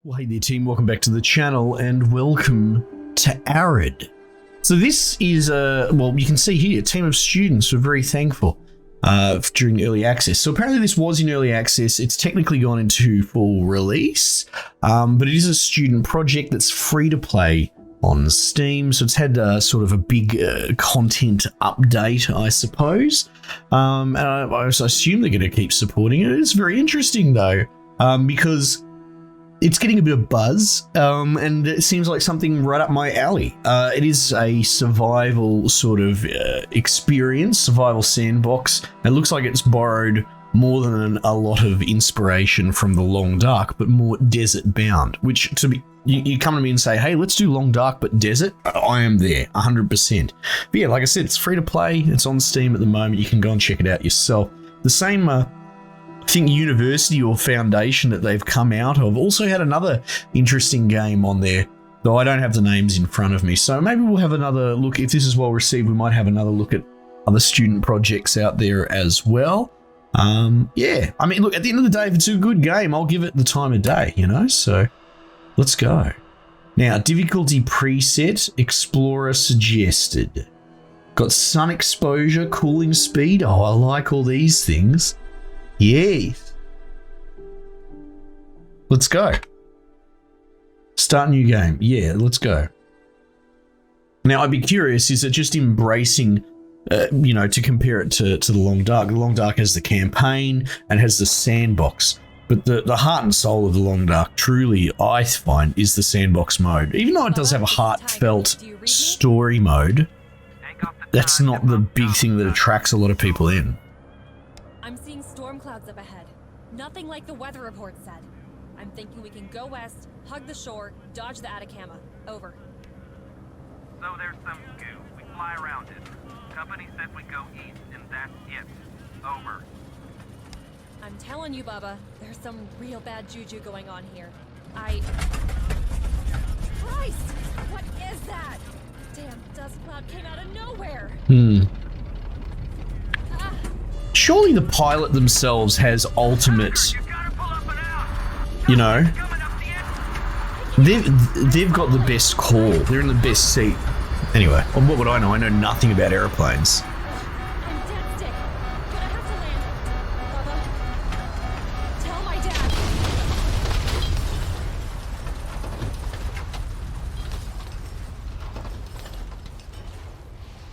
Well, hey there team, welcome back to the channel and welcome to Arid. So this is well, you can see here, a team of students were very thankful during early access. So apparently this was in early access. It's technically gone into full release, but it is a student project that's free to play on Steam. So it's had sort of a big content update, I suppose. And I assume they're going to keep supporting it. It's very interesting though, because it's getting a bit of buzz, and it seems like something right up my alley. It is a survival sort of experience, survival sandbox. It looks like it's borrowed more than a lot of inspiration from The Long Dark, but more desert bound, which to me, you come to me and say, hey, let's do Long Dark, but desert. I am there 100%. But yeah, like I said, it's free to play. It's on Steam at the moment. You can go and check it out yourself. The same, I think, university or foundation that they've come out of also had another interesting game on there, though I don't have the names in front of me. So maybe we'll have another look. If this is well received, we might have another look at other student projects out there as well. Yeah, I mean, look, at the end of the day, if it's a good game, I'll give it the time of day, you know? So let's go. Now, difficulty preset, Explorer suggested. Got sun exposure, cooling speed. Oh, I like all these things. Yes. Let's go. Start new game. Yeah, let's go. Now, I'd be curious, is it just embracing, you know, to compare it to The Long Dark? The Long Dark has the campaign and has the sandbox. But the heart and soul of The Long Dark, truly, I find, is the sandbox mode. Even though it does have a heartfelt story mode, that's not the big thing that attracts a lot of people in. I'm seeing storm clouds up ahead. Nothing like the weather report said. I'm thinking we can go west, hug the shore, dodge the Atacama. Over. So there's some goo. We fly around it. Company said we go east, and that's it. Over. I'm telling you, Bubba, there's some real bad juju going on here. Christ! What is that? Damn dust cloud came out of nowhere! Surely the pilot themselves has ultimate, you know, they've got the best call. They're in the best seat. Anyway, what would I know? I know nothing about airplanes. I'm dead sick, but I have to land. Bubba, tell my dad.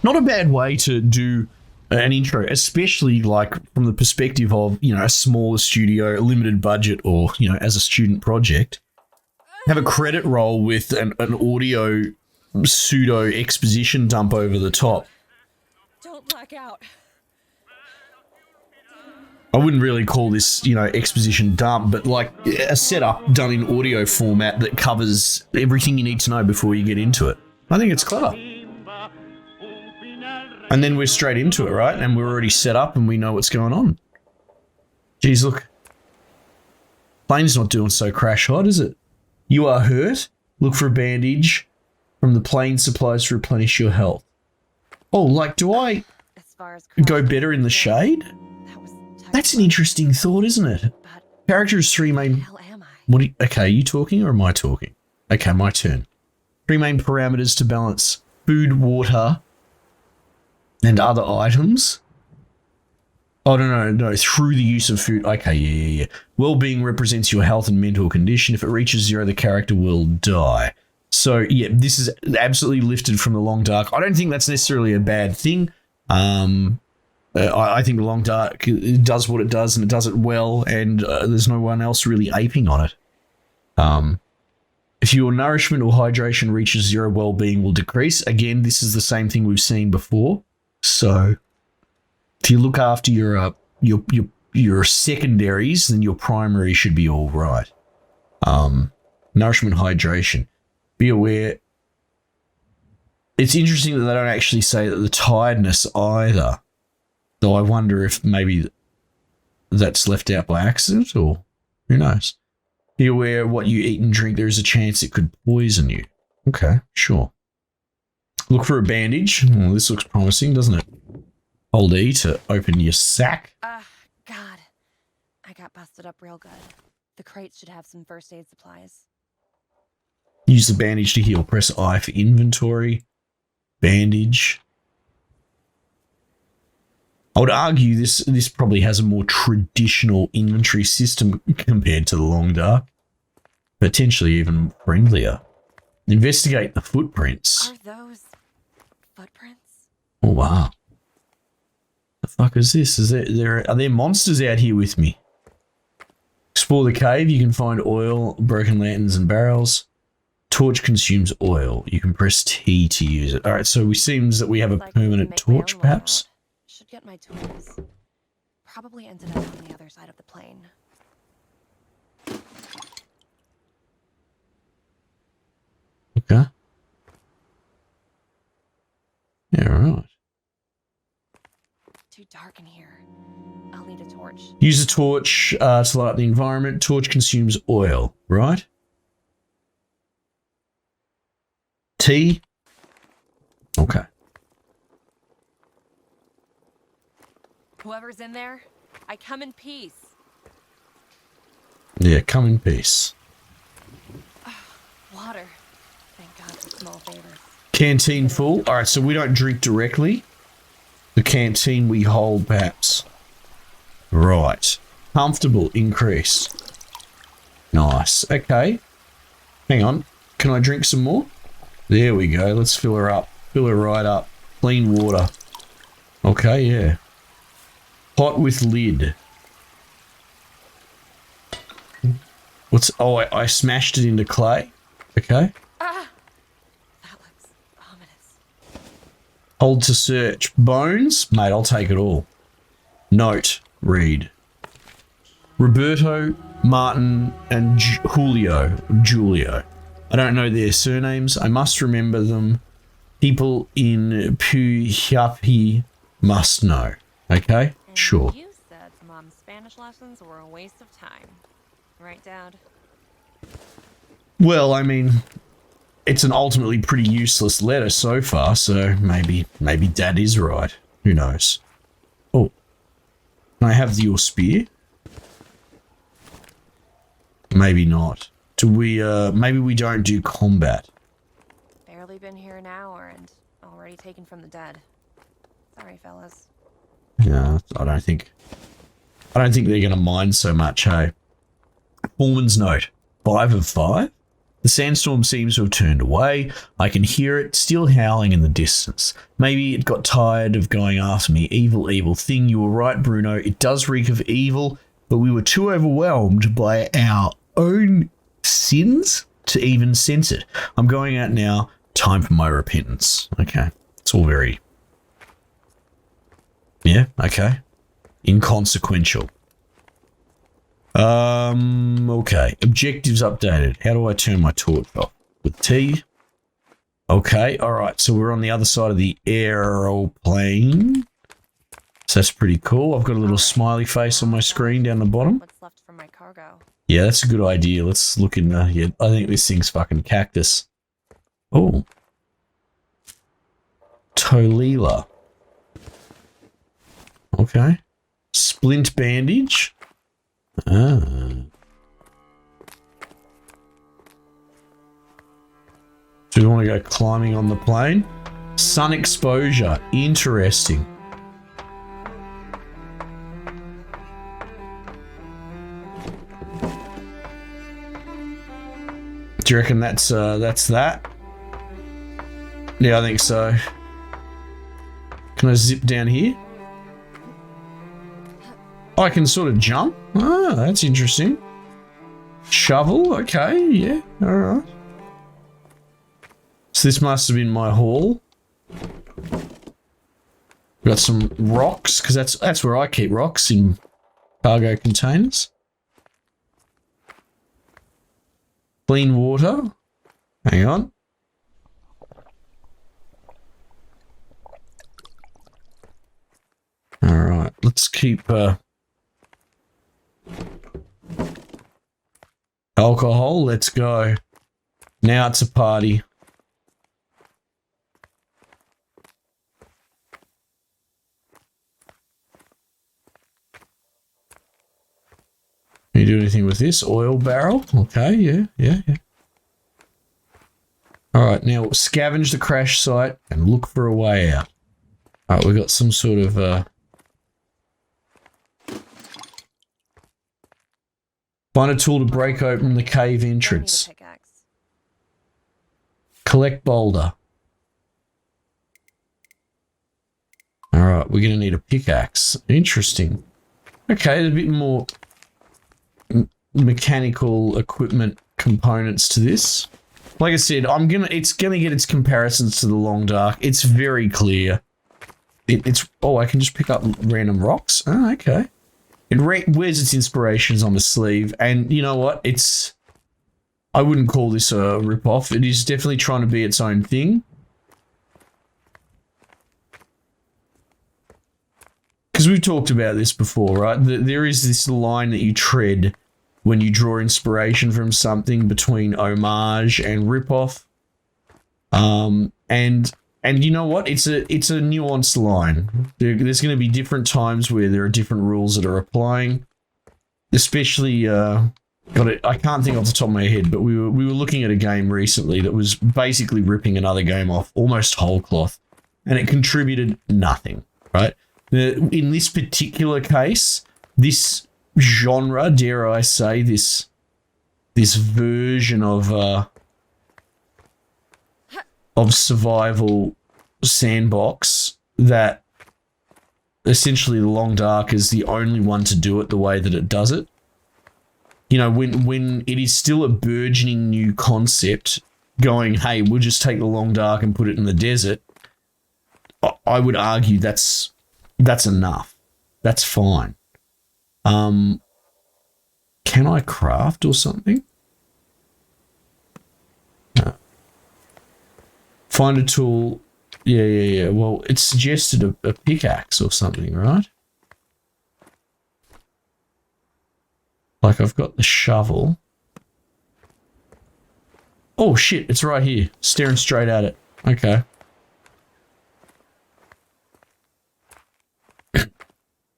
Not a bad way to do an intro, especially like from the perspective of, you know, a smaller studio, a limited budget, or, you know, as a student project. Have a credit roll with an audio pseudo exposition dump over the top. Don't black out. I wouldn't really call this, you know, exposition dump, but like a setup done in audio format that covers everything you need to know before you get into it. I think it's clever. And then we're straight into it, right? And we're already set up and we know what's going on. Geez, look. Plane's not doing so crash hot, is it? You are hurt? Look for a bandage from the plane supplies to replenish your health. Oh, like, do I go better in the shade? That's an interesting thought, isn't it? Characters three main... Okay, are you talking or am I talking? Okay, my turn. Three main parameters to balance food, water, and other items. Oh, no. Through the use of food. Okay, yeah. Well-being represents your health and mental condition. If it reaches 0, the character will die. So, yeah, this is absolutely lifted from The Long Dark. I don't think that's necessarily a bad thing. I think The Long Dark does what it does, and it does it well, and there's no one else really aping on it. If your nourishment or hydration reaches 0, well-being will decrease. Again, this is the same thing we've seen before. So, if you look after your secondaries, then your primary should be all right. Nourishment, hydration. Be aware. It's interesting that they don't actually say that the tiredness either. Though I wonder if maybe that's left out by accident, or who knows. Be aware of what you eat and drink. There is a chance it could poison you. Okay, sure. Look for a bandage. Oh, this looks promising, doesn't it? Hold E to open your sack. God. I got busted up real good. The crates should have some first aid supplies. Use the bandage to heal. Press I for inventory. Bandage. I would argue this probably has a more traditional inventory system compared to the Long Dark. Potentially even friendlier. Investigate the footprints. Are those footprints? Oh, wow. The fuck is this? Are there monsters out here with me? Explore the cave. You can find oil, broken lanterns, and barrels. Torch consumes oil. You can press T to use it. All right, so it seems that we have a permanent torch, perhaps. Should get my tools. Probably ended up on the other side of the plane. Okay. Yeah, right. Too dark in here. I'll need a torch. Use a torch to light up the environment. Torch consumes oil, right? T. Okay. Whoever's in there, I come in peace. Yeah, come in peace. Water. Thank God for small favors. Canteen full. All right, so we don't drink directly. The canteen we hold, perhaps. Right. Comfortable increase. Nice. Okay. Hang on. Can I drink some more? There we go. Let's fill her up. Fill her right up. Clean water. Okay, yeah. Hot with lid. What's... Oh, I smashed it into clay. Okay. Ah! That looks ominous. Hold to search. Bones? Mate, I'll take it all. Note. Read. Roberto, Martin, and Julio. I don't know their surnames. I must remember them. People in Puyapi must know. Okay? And Sure. You said Mom's Spanish lessons were a waste of time. Right, Dad? Well, I mean, it's an ultimately pretty useless letter so far, so maybe Dad is right. Who knows? Oh. Can I have your spear? Maybe not. Do we, maybe we don't do combat. Barely been here an hour and already taken from the dead. Sorry, fellas. Yeah, I don't think they're gonna mind so much, hey. Foreman's note. 5 of 5? The sandstorm seems to have turned away. I can hear it still howling in the distance. Maybe it got tired of going after me. Evil, evil thing. You were right, Bruno. It does reek of evil, but we were too overwhelmed by our own sins to even sense it. I'm going out now. Time for my repentance. Okay. It's all very... Yeah, okay. Inconsequential. Okay. Objectives updated. How do I turn my torch off? With T. Okay, alright. So we're on the other side of the aeroplane. So that's pretty cool. I've got a little smiley face on my screen down the bottom. What's left from my cargo? Yeah, that's a good idea. Let's look in there. Yeah, I think this thing's fucking cactus. Oh. Tolila. Okay. Splint bandage. Ah. Do we want to go climbing on the plane? Sun exposure. Interesting. Do you reckon that's that? Yeah, I think so. Can I zip down here? Oh, I can sort of jump? Ah, that's interesting. Shovel, okay, yeah, alright. So this must have been my haul. Got some rocks, because that's where I keep rocks, in cargo containers. Clean water. Hang on. Alright, let's keep alcohol. Let's go. Now it's a party. Can you do anything with this? Oil barrel? Okay, yeah. All right, now scavenge the crash site and look for a way out. All right, we've got some sort of... Find a tool to break open the cave entrance. Collect boulder. All right, we're going to need a pickaxe. Interesting. Okay, there's a bit more mechanical equipment components to this. Like I said, it's gonna get its comparisons to the Long Dark. It's very clear. Oh, I can just pick up random rocks. Oh, okay. It wears its inspirations on the sleeve, and you know what? I wouldn't call this a rip-off. It is definitely trying to be its own thing. Because we've talked about this before, right? There is this line that you tread when you draw inspiration from something between homage and rip-off. And you know what? It's a nuanced line. There's going to be different times where there are different rules that are applying. Especially, I can't think off the top of my head, but we were looking at a game recently that was basically ripping another game off almost whole cloth, and it contributed nothing, right? In this particular case, this genre, dare I say, this version of survival sandbox, that essentially the Long Dark is the only one to do it the way that it does it. You know, when it is still a burgeoning new concept, going, hey, we'll just take the Long Dark and put it in the desert, I would argue that's enough. That's fine. Can I craft or something? No. Find a tool. Yeah. Well, it suggested a pickaxe or something, right? Like, I've got the shovel. Oh, shit, it's right here. Staring straight at it. Okay.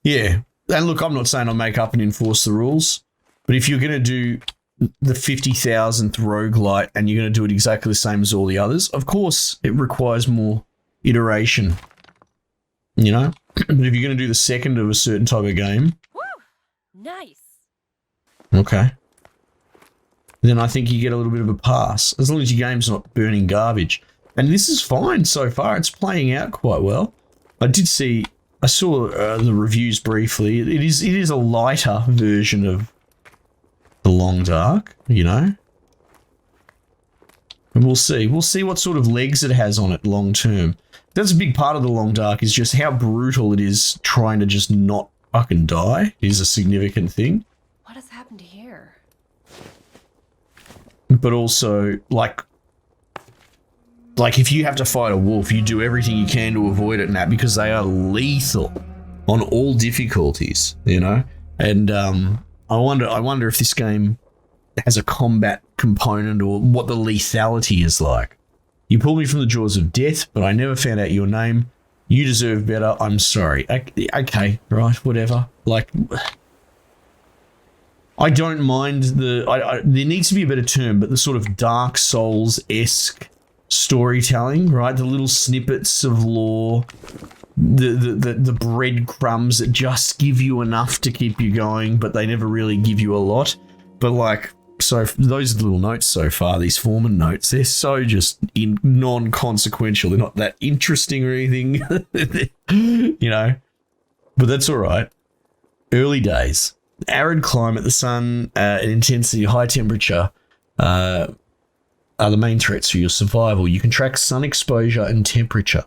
Yeah. And look, I'm not saying I'll make up and enforce the rules, but if you're going to do the 50,000th roguelite and you're going to do it exactly the same as all the others, of course it requires more iteration, you know? But if you're going to do the second of a certain type of game... Woo! Nice. Okay. Then I think you get a little bit of a pass, as long as your game's not burning garbage. And this is fine so far. It's playing out quite well. I saw the reviews briefly. It is a lighter version of the Long Dark, you know? And we'll see. We'll see what sort of legs it has on it long term. That's a big part of the Long Dark, is just how brutal it is trying to just not fucking die is a significant thing. What has happened here? But also, like if you have to fight a wolf, you do everything you can to avoid it and that, because they are lethal on all difficulties, you know? And I wonder if this game has a combat component or what the lethality is like. You pulled me from the jaws of death, but I never found out your name. You deserve better. I'm sorry. Okay, right, whatever. Like, I don't mind there needs to be a better term, but the sort of Dark Souls-esque storytelling, right? The little snippets of lore, the breadcrumbs that just give you enough to keep you going, but they never really give you a lot. But like, so those little notes so far, these Foreman notes, they're so just non-consequential. They're not that interesting or anything, you know, but that's all right. Early days. Arid climate, the sun, and intensity, high temperature are the main threats for your survival. You can track sun exposure and temperature.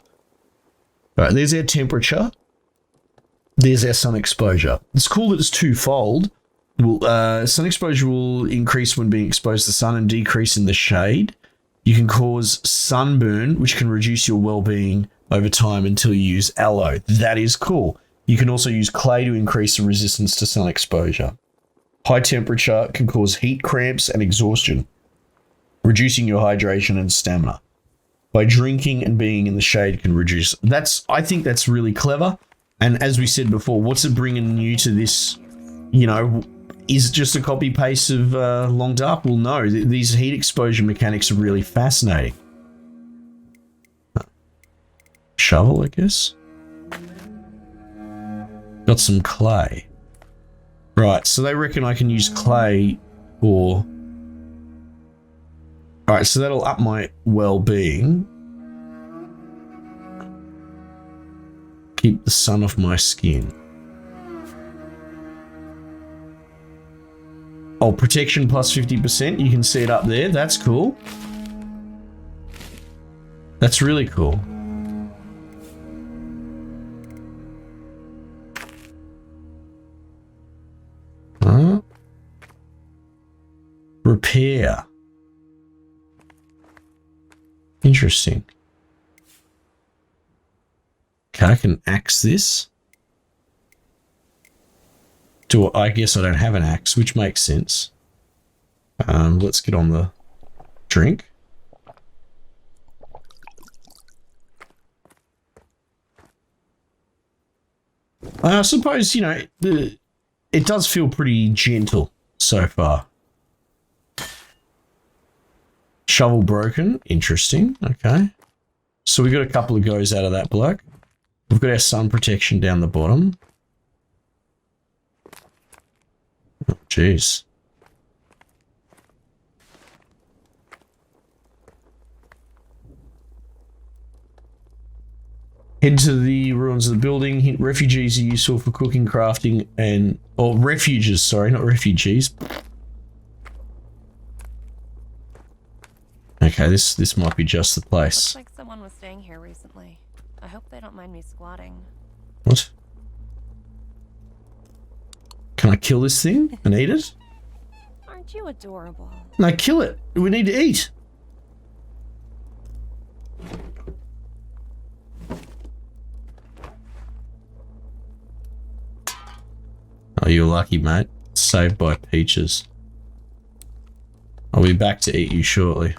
All right, there's our temperature. There's our sun exposure. It's cool that it's twofold. Sun exposure will increase when being exposed to the sun and decrease in the shade. You can cause sunburn, which can reduce your well-being over time until you use aloe. That is cool. You can also use clay to increase the resistance to sun exposure. High temperature can cause heat cramps and exhaustion, reducing your hydration and stamina. By drinking and being in the shade can reduce. I think that's really clever. And as we said before, what's it bringing new to this? You know, is it just a copy paste of Long Dark? Well, no. These heat exposure mechanics are really fascinating. shovel, I guess. Got some clay. Right, so they reckon I can use clay for... Alright, so that'll up my well-being. Keep the sun off my skin. Oh, protection plus 50%. You can see it up there. That's cool. That's really cool. Huh? Repair. Interesting. Okay, I can axe this. I guess I don't have an axe, which makes sense. Let's get on the drink. I suppose, you know, it does feel pretty gentle so far. Shovel broken. Interesting. Okay. So we got a couple of goes out of that bloke. We've got our sun protection down the bottom. Oh, jeez. Head to the ruins of the building. Refugees are useful for cooking, crafting, and... Or refuges, sorry, not refugees. Okay, this might be just the place. Looks like someone was staying here recently. I hope they don't mind me squatting. What? Can I kill this thing and eat it? Aren't you adorable? No, kill it. We need to eat. Oh, you're lucky, mate. Saved by peaches. I'll be back to eat you shortly.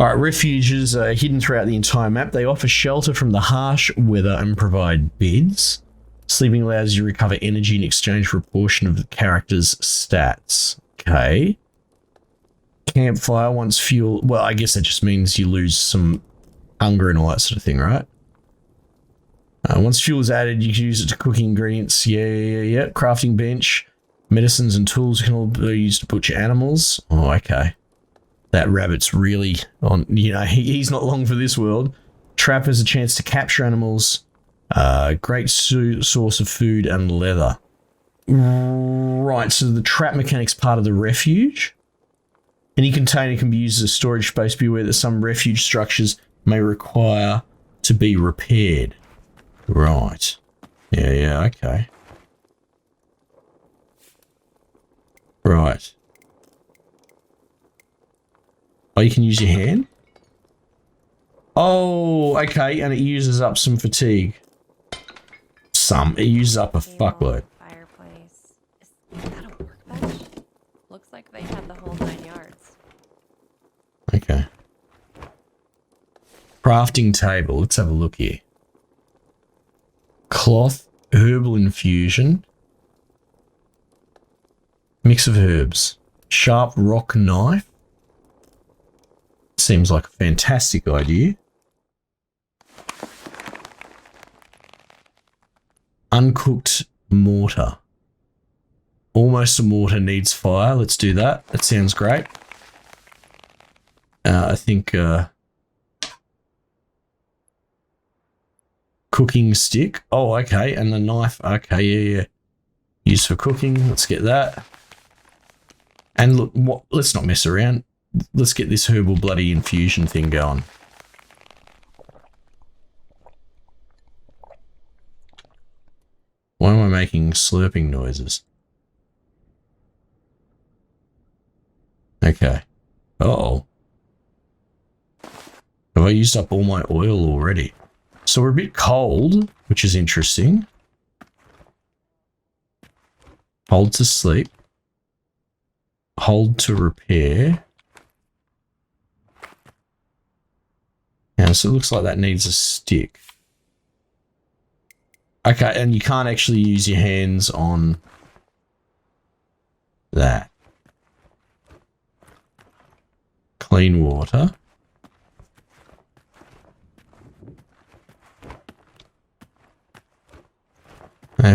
Alright, refuges are hidden throughout the entire map. They offer shelter from the harsh weather and provide beds. Sleeping allows you to recover energy in exchange for a portion of the character's stats. Okay. Campfire once fuel... Well, I guess that just means you lose some hunger and all that sort of thing, right? Once fuel is added, you can use it to cook ingredients. Yeah. Crafting bench. Medicines and tools can all be used to butcher animals. Oh, okay. That rabbit's really on, you know, he's not long for this world. Trap has a chance to capture animals. Great source of food and leather. Right, so the trap mechanic's part of the refuge. Any container can be used as a storage space. Be aware that some refuge structures may require to be repaired. Right. Yeah, okay. Right. Oh, you can use your hand? Oh, okay, and it uses up some fatigue. It uses up a fuckload. Fireplace. Is that a workbench? Looks like they had the whole 9 yards. Okay. Crafting table. Let's have a look here. Cloth, herbal infusion. Mix of herbs. Sharp rock knife. Seems like a fantastic idea. Uncooked mortar. Almost a mortar needs fire. Let's do that. That sounds great. I think cooking stick. Oh, okay. And the knife. Okay, yeah. Used for cooking. Let's get that. And look, let's not mess around. Let's get this herbal bloody infusion thing going. Why am I making slurping noises? Okay. Uh-oh. Have I used up all my oil already? So we're a bit cold, which is interesting. Hold to sleep. Hold to repair. Yeah, so it looks like that needs a stick. Okay, and you can't actually use your hands on that. Clean water.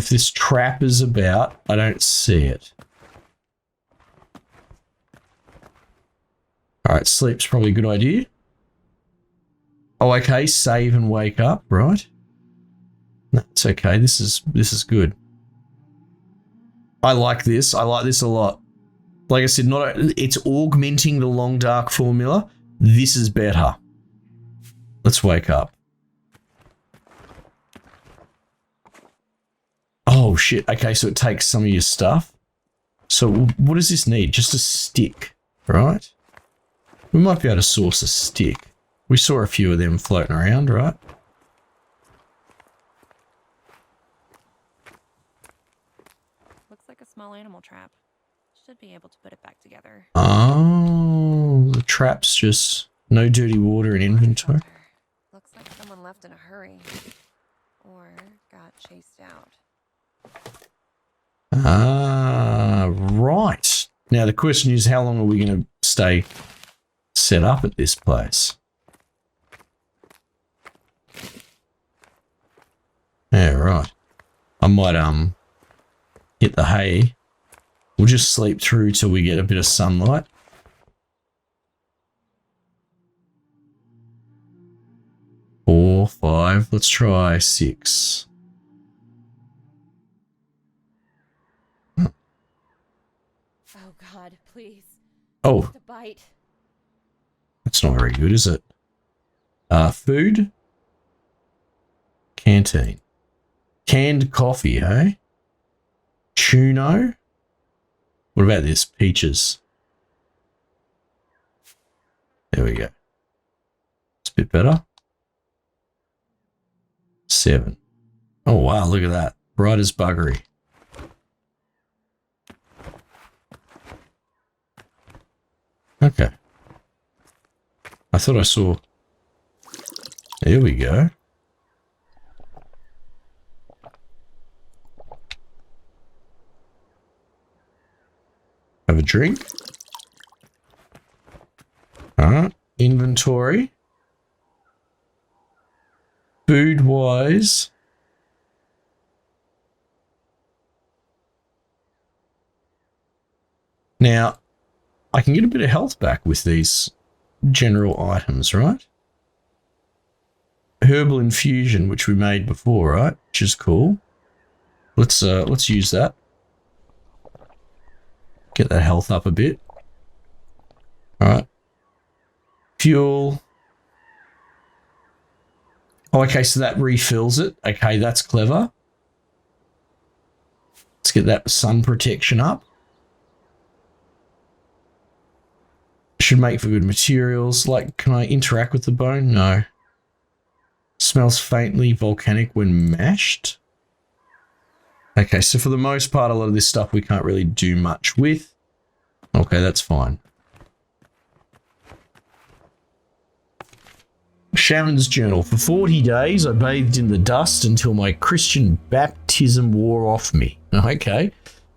if this trap is about. I don't see it. Alright, sleep's probably a good idea. Oh, okay, save and wake up, right? No, it's okay. This is good. I like this. I like this a lot. Like I said, it's augmenting the long dark formula. This is better. Let's wake up. Oh shit. Okay, so it takes some of your stuff. So what does this need? Just a stick, right? We might be able to source a stick. We saw a few of them floating around, right? Looks like a small animal trap. Should be able to put it back together. Oh, the trap's just no dirty water in inventory. Looks like someone left in a hurry. Or got chased out. Ah, right. Now the question is, how long are we going to stay set up at this place? Yeah, right. I might hit the hay. We'll just sleep through till we get a bit of sunlight. Four, 5. Let's try 6. Oh God, please. Oh, Just a bite. that's not very good, is it? Food. Canteen. Canned coffee, eh? Chuno. What about this? Peaches. There we go. It's a bit better. 7. Oh, wow, look at that. Bright as buggery. Okay. I thought I saw... There we go. Have a drink. Alright. Inventory. Food-wise. Now, I can get a bit of health back with these general items, right? Herbal infusion, which we made before, right? Which is cool. Let's use that. Get that health up a bit. Alright. Fuel. Oh, okay, so that refills it. Okay, that's clever. Let's get that sun protection up. Should make for good materials. Like, can I interact with the bone? No. Smells faintly volcanic when mashed. Okay, so for the most part, a lot of this stuff we can't really do much with. Okay, that's fine. Shaman's Journal. For 40 days, I bathed in the dust until my Christian baptism wore off me. Okay.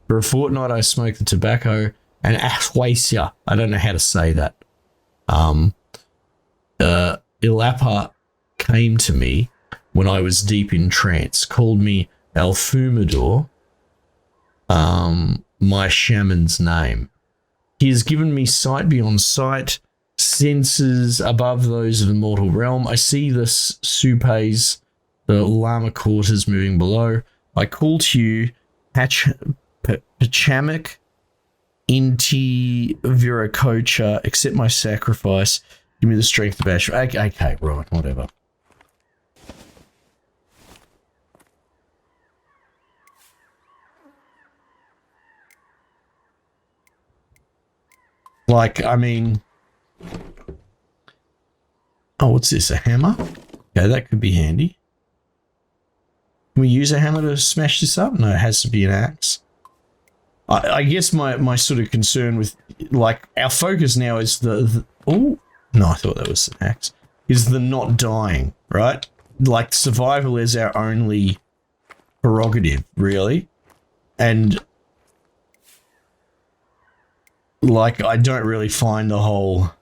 For a fortnight, I smoked the tobacco and ahwasia. I don't know how to say that. Ilapa came to me when I was deep in trance, called me Alfumador, my shaman's name. He has given me sight beyond sight, senses above those of the mortal realm. I see the supes, the llama quarters moving below. I call to you, Pachamic, Inti Viracocha, accept my sacrifice. Give me the strength to bash. Okay, right, whatever. Like, I mean... Oh, what's this? A hammer? Okay, that could be handy. Can we use a hammer to smash this up? No, it has to be an axe. I guess my sort of concern with, like, our focus now is oh, no, I thought that was an axe. Is the not dying, right? Like, survival is our only prerogative, really. And, like, I don't really find the whole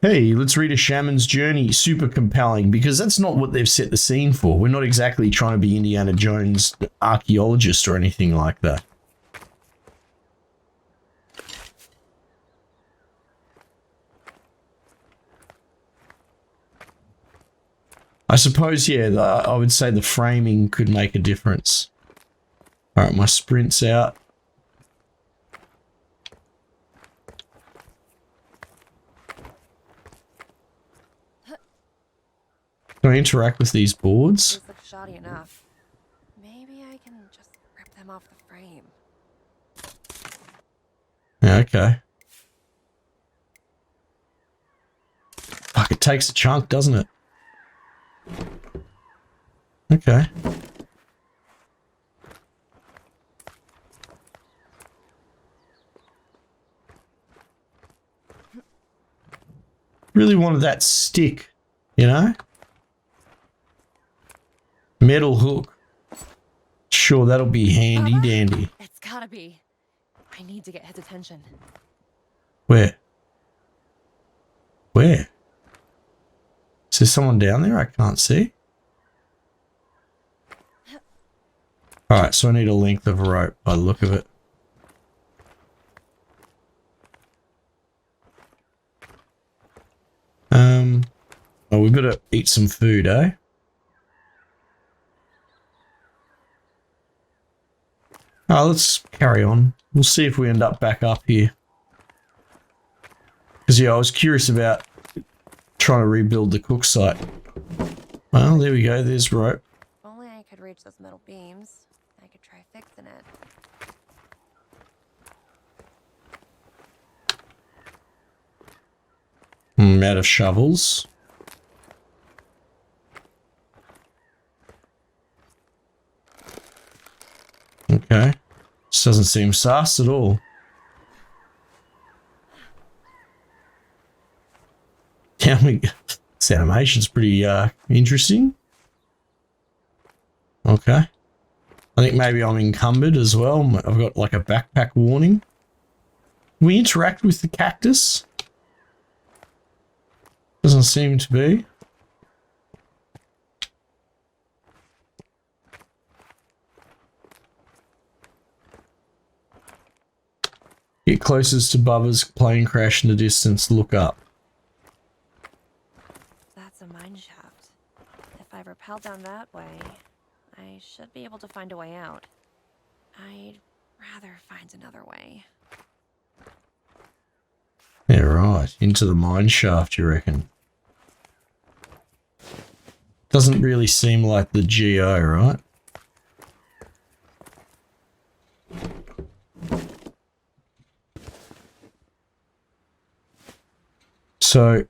Hey, let's read a shaman's journey. Super compelling, because that's not what they've set the scene for. We're not exactly trying to be Indiana Jones archaeologist or anything like that. I suppose, yeah, I would say the framing could make a difference. All right, my sprint's out. Can I interact with these boards? These look shoddy enough. Maybe I can just rip them off the frame. Yeah, okay. Fuck, it takes a chunk, doesn't it? Okay. Really wanted that stick, you know? Metal hook. Sure, that'll be handy dandy. It's gotta be. I need to get his attention. Where? Where? Is there someone down there I can't see? Alright, so I need a length of rope by the look of it. Oh, we've got to eat some food, eh? Oh, let's carry on. We'll see if we end up back up here. Because, yeah, I was curious about trying to rebuild the cook site. Well, there we go. There's rope. If only I could reach those metal beams, I could try fixing it. Out of shovels. Okay. This doesn't seem sus at all. Yeah, this animation's pretty interesting. Okay. I think maybe I'm encumbered as well. I've got like a backpack warning. Can we interact with the cactus? Doesn't seem to be. Get closest to Bubba's plane crash in the distance. Look up. That's a mine shaft. If I rappel down that way, I should be able to find a way out. I'd rather find another way. Yeah, right. Into the mine shaft, you reckon? Doesn't really seem like the GO, right? So,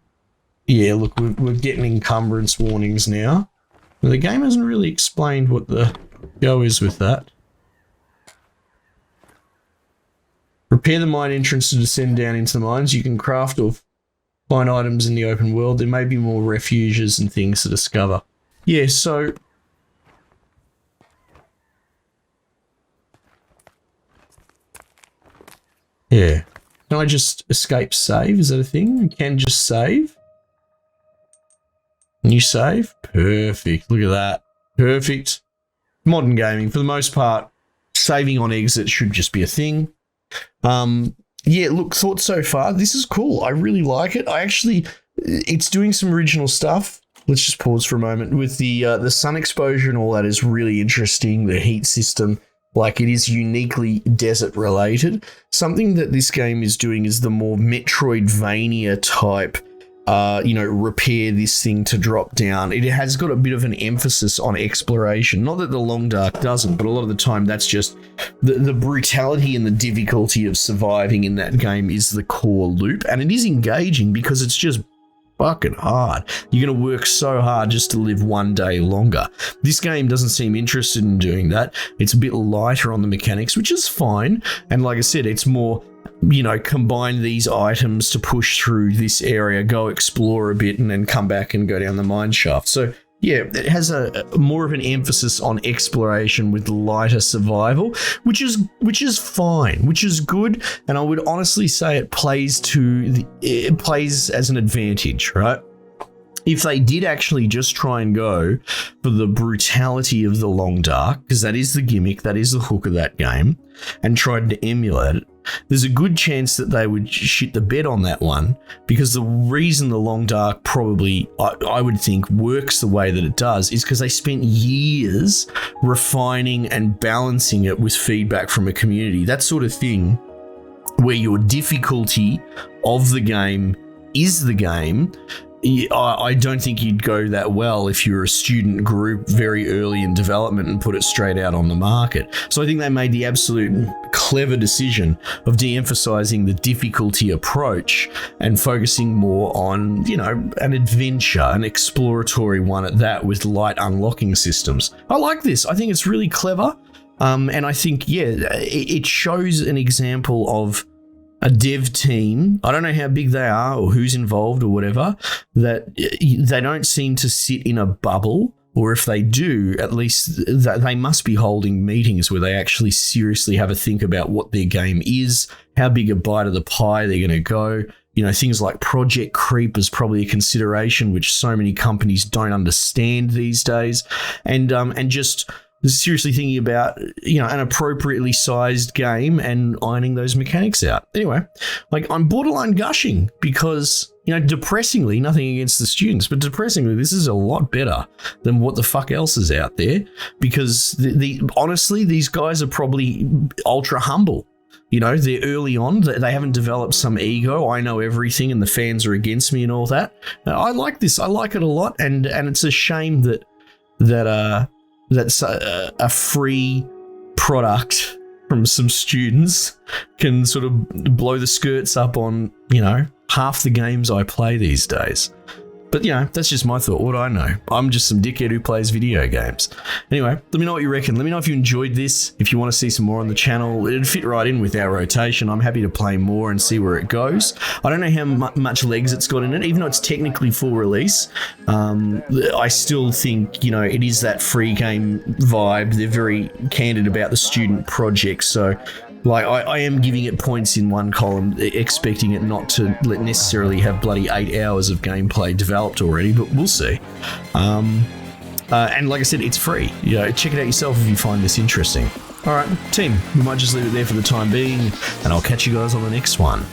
yeah, look, we're getting encumbrance warnings now. The game hasn't really explained what the go is with that. Repair the mine entrance to descend down into the mines. You can craft or find items in the open world. There may be more refuges and things to discover. Yeah, so... yeah. Can I just escape save? Is that a thing? You can just save? Can you save? Perfect. Look at that. Perfect. Modern gaming, for the most part, saving on exit should just be a thing. Yeah, look, thoughts so far. This is cool. I really like it. It's doing some original stuff. Let's just pause for a moment. With the sun exposure and all that is really interesting. The heat system, like it is uniquely desert related. Something that this game is doing is the more Metroidvania type, repair this thing to drop down. It has got a bit of an emphasis on exploration. Not that the Long Dark doesn't, but a lot of the time that's just the brutality and the difficulty of surviving in that game is the core loop. And it is engaging because it's just fucking hard. You're going to work so hard just to live one day longer. This game doesn't seem interested in doing that. It's a bit lighter on the mechanics, which is fine. And like I said, it's more, combine these items to push through this area, go explore a bit, and then come back and go down the mine shaft. So yeah, it has a more of an emphasis on exploration with lighter survival, which is fine, which is good, and I would honestly say it plays as an advantage, right? If they did actually just try and go for the brutality of the Long Dark, because that is the gimmick, that is the hook of that game, and tried to emulate it, there's a good chance that they would shit the bed on that one, because the reason the Long Dark probably, I would think, works the way that it does is because they spent years refining and balancing it with feedback from a community. That sort of thing where your difficulty of the game is the game. I don't think you'd go that well if you're a student group very early in development and put it straight out on the market. So I think they made the absolute clever decision of de-emphasizing the difficulty approach and focusing more on, an adventure, an exploratory one at that, with light unlocking systems. I like this. I think it's really clever. And I think, it shows an example of a dev team, I don't know how big they are or who's involved or whatever, that they don't seem to sit in a bubble, or if they do, at least they must be holding meetings where they actually seriously have a think about what their game is, how big a bite of the pie they're going to go. Things like project creep is probably a consideration, which so many companies don't understand these days, and just seriously thinking about, an appropriately sized game and ironing those mechanics out. Anyway, I'm borderline gushing because, depressingly, nothing against the students, but depressingly, this is a lot better than what the fuck else is out there, because honestly, these guys are probably ultra humble. They're early on. They haven't developed some ego. I know everything and the fans are against me and all that. I like this. I like it a lot. And it's a shame that's a free product from some students can sort of blow the skirts up on, half the games I play these days. But, that's just my thought. What do I know? I'm just some dickhead who plays video games. Anyway, let me know what you reckon. Let me know if you enjoyed this. If you want to see some more on the channel, it'd fit right in with our rotation. I'm happy to play more and see where it goes. I don't know how much legs it's got in it, even though it's technically full release. I still think, it is that free game vibe. They're very candid about the student project. So, I am giving it points in one column, expecting it not to necessarily have bloody 8 hours of gameplay developed already, but we'll see. And like I said, it's free. Check it out yourself if you find this interesting. All right, team, we might just leave it there for the time being, and I'll catch you guys on the next one.